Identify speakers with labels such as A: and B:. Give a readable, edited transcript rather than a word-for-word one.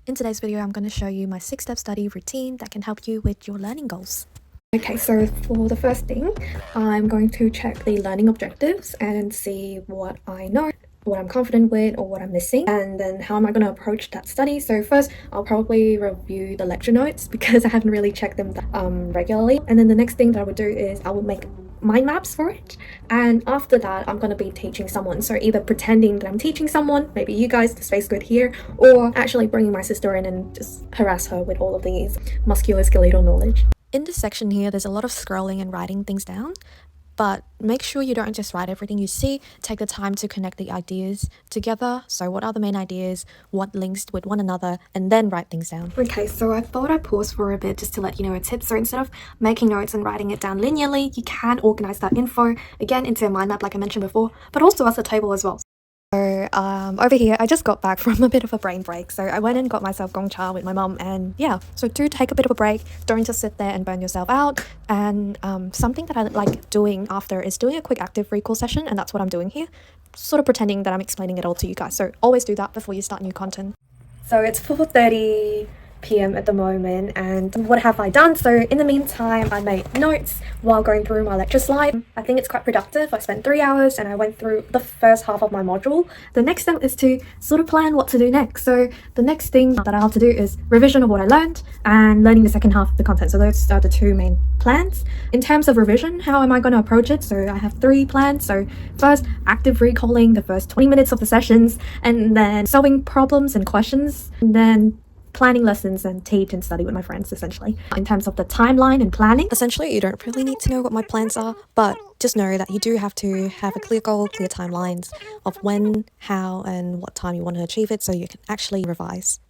A: In today's video, I'm going to show you my 6-step study routine that can help you with your learning goals.
B: Okay, so for the first thing, I'm going to check the learning objectives and see what I know, what I'm confident with, or what I'm missing, and then how am I going to approach that study. So first, I'll probably review the lecture notes because I haven't really checked them regularly. And then the next thing that I would do is I will make mind maps for it, and after that I'm going to be teaching someone, so either pretending that I'm teaching someone, maybe you guys, the space good here, or actually bringing my sister in and just harass her with all of these musculoskeletal knowledge.
A: In this section here, there's a lot of scrolling and writing things down, but make sure you don't just write everything you see. Take the time to connect the ideas together. So what are the main ideas, what links with one another, and then write things down.
B: Okay, so I thought I'd pause for a bit just to let you know a tip. So instead of making notes and writing it down linearly, you can organize that info again into a mind map like I mentioned before, but also as a table as well.
A: So over here, I just got back from a bit of a brain break. So I went and got myself gongcha with my mum, and yeah, so do take a bit of a break. Don't just sit there and burn yourself out. And something that I like doing after is doing a quick active recall session, and that's what I'm doing here. Sort of pretending that I'm explaining it all to you guys. So always do that before you start new content.
B: So it's 4:30 p.m. at the moment, and what have I done? So in the meantime, I made notes while going through my lecture slide. I think it's quite productive. I spent 3 hours and I went through the first half of my module. The next step is to sort of plan what to do next. So the next thing that I have to do is revision of what I learned and learning the second half of the content. So those are the two main plans. In terms of revision, how am I going to approach it? So I have 3 plans. So first, active recalling the first 20 minutes of the sessions, and then solving problems and questions, and then planning lessons and teach and study with my friends, essentially. In terms of the timeline and planning,
A: Essentially, you don't really need to know what my plans are, but just know that you do have to have a clear goal, clear timelines of when, how, and what time you want to achieve it so you can actually revise.